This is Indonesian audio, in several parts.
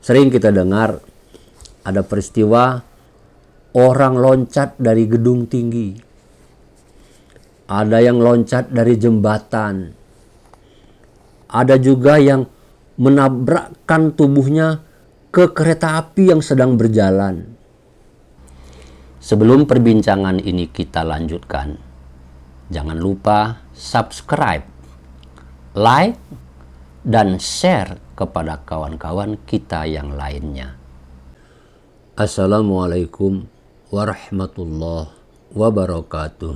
Sering kita dengar ada peristiwa orang loncat dari gedung tinggi. Ada yang loncat dari jembatan. Ada juga yang menabrakkan tubuhnya ke kereta api yang sedang berjalan. Sebelum perbincangan ini kita lanjutkan, jangan lupa subscribe, like, dan share kepada kawan-kawan kita yang lainnya. Assalamualaikum warahmatullahi wabarakatuh.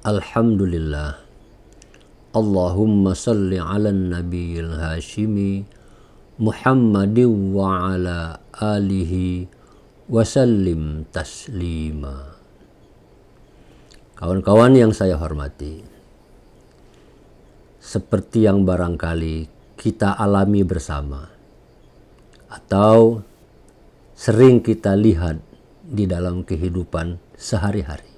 Alhamdulillah. Allahumma salli ala nabiyil hashimi Muhammadin wa ala alihi wasallim taslima. Kawan-kawan yang saya hormati, seperti yang barangkali kita alami bersama atau sering kita lihat di dalam kehidupan sehari-hari,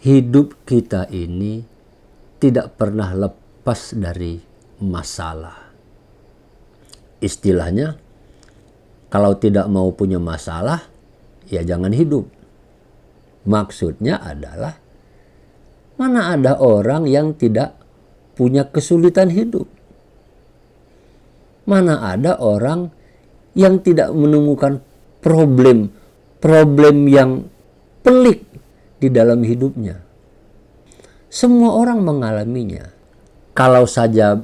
hidup kita ini tidak pernah lepas dari masalah. Istilahnya, kalau tidak mau punya masalah, ya jangan hidup. Maksudnya adalah, mana ada orang yang tidak punya kesulitan hidup? Mana ada orang yang tidak menemukan problem yang pelik di dalam hidupnya? Semua orang mengalaminya. Kalau saja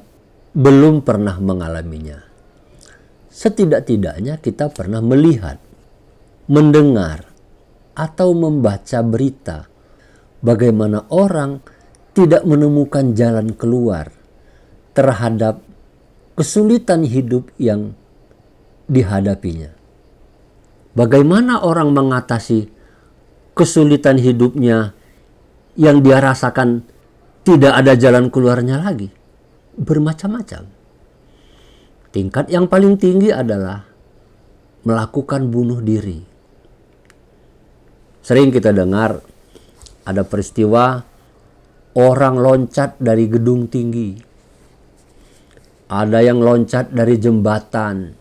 belum pernah mengalaminya, setidak-tidaknya kita pernah melihat, mendengar, atau membaca berita bagaimana orang tidak menemukan jalan keluar terhadap kesulitan hidup yang dihadapinya. Bagaimana orang mengatasi kesulitan hidupnya yang dia rasakan tidak ada jalan keluarnya lagi? Bermacam-macam. Tingkat yang paling tinggi adalah melakukan bunuh diri. Sering kita dengar ada peristiwa orang loncat dari gedung tinggi. Ada yang loncat dari jembatan.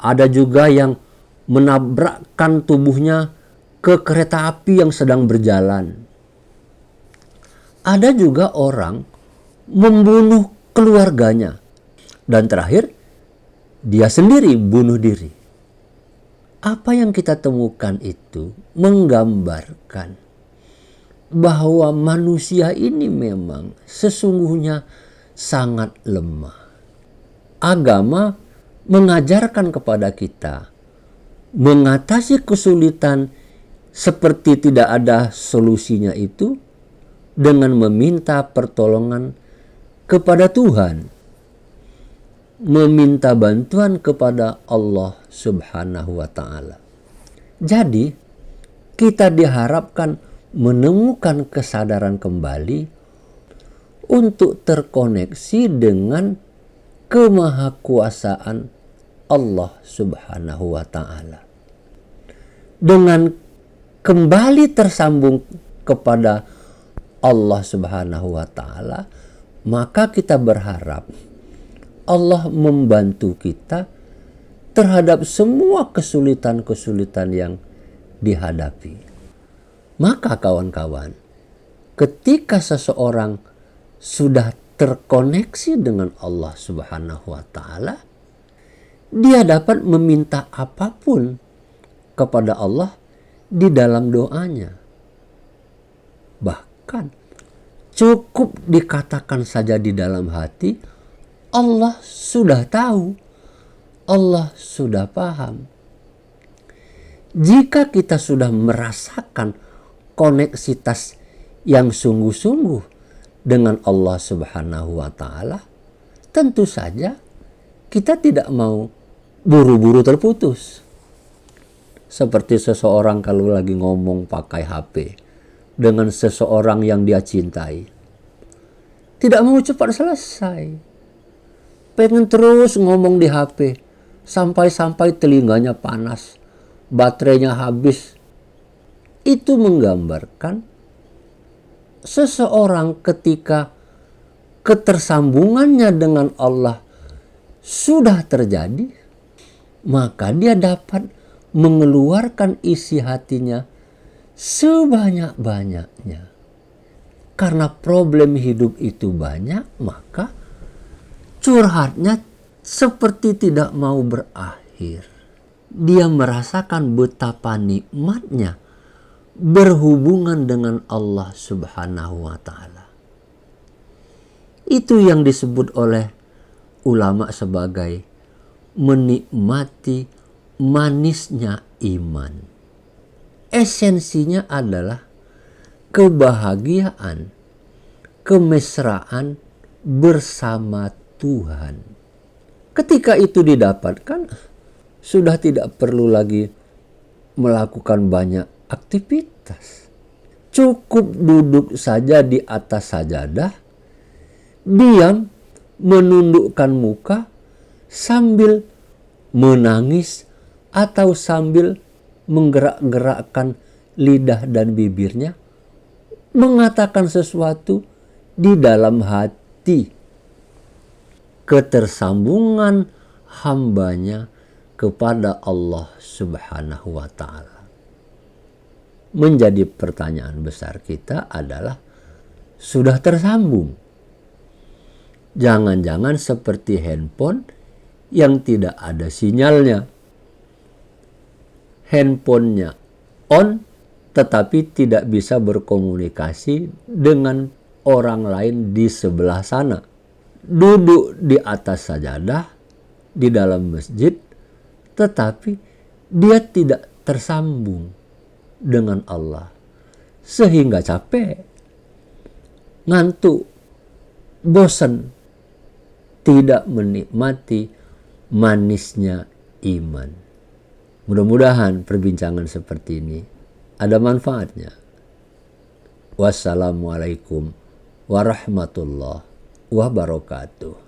Ada juga yang menabrakkan tubuhnya ke kereta api yang sedang berjalan. Ada juga orang membunuh keluarganya. Dan terakhir, dia sendiri bunuh diri. Apa yang kita temukan itu menggambarkan bahwa manusia ini memang sesungguhnya sangat lemah. Agama mengajarkan kepada kita mengatasi kesulitan seperti tidak ada solusinya itu dengan meminta pertolongan kepada Tuhan, meminta bantuan kepada Allah Subhanahu wa ta'ala. Jadi, kita diharapkan menemukan kesadaran kembali untuk terkoneksi dengan kemahakuasaan Allah Subhanahu wa ta'ala. Dengan kembali tersambung kepada Allah Subhanahu wa ta'ala, maka kita berharap Allah membantu kita terhadap semua kesulitan-kesulitan yang dihadapi. Maka kawan-kawan, ketika seseorang sudah terkoneksi dengan Allah Subhanahu wa ta'ala, dia dapat meminta apapun kepada Allah di dalam doanya. Bahkan cukup dikatakan saja di dalam hati, Allah sudah tahu, Allah sudah paham. Jika kita sudah merasakan koneksitas yang sungguh-sungguh dengan Allah Subhanahu wa ta'ala, tentu saja kita tidak mau buru-buru terputus. Seperti seseorang kalau lagi ngomong pakai HP dengan seseorang yang dia cintai, tidak mau cepat selesai. Pengen terus ngomong di HP sampai-sampai telinganya panas, baterainya habis. Itu menggambarkan seseorang ketika ketersambungannya dengan Allah sudah terjadi, maka dia dapat mengeluarkan isi hatinya sebanyak-banyaknya. Karena problem hidup itu banyak, maka curhatnya seperti tidak mau berakhir. Dia merasakan betapa nikmatnya berhubungan dengan Allah Subhanahu wa Ta'ala. Itu yang disebut oleh ulama sebagai menikmati manisnya iman. Esensinya adalah kebahagiaan, kemesraan bersama Tuhan. Ketika itu didapatkan, sudah tidak perlu lagi melakukan banyak aktivitas. Cukup duduk saja di atas sajadah, diam, menundukkan muka, sambil menangis atau sambil menggerak-gerakkan lidah dan bibirnya, mengatakan sesuatu di dalam hati. Ketersambungan hambanya kepada Allah Subhanahu wa Ta'ala. Menjadi pertanyaan besar kita adalah, sudah tersambung? Jangan-jangan seperti handphone yang tidak ada sinyalnya. Handphonenya on, tetapi tidak bisa berkomunikasi dengan orang lain di sebelah sana. Duduk di atas sajadah di dalam masjid, tetapi dia tidak tersambung dengan Allah, sehingga capek, ngantuk, bosan, tidak menikmati manisnya iman. Mudah-mudahan perbincangan seperti ini ada manfaatnya. Wassalamualaikum warahmatullahi wabarakatuh.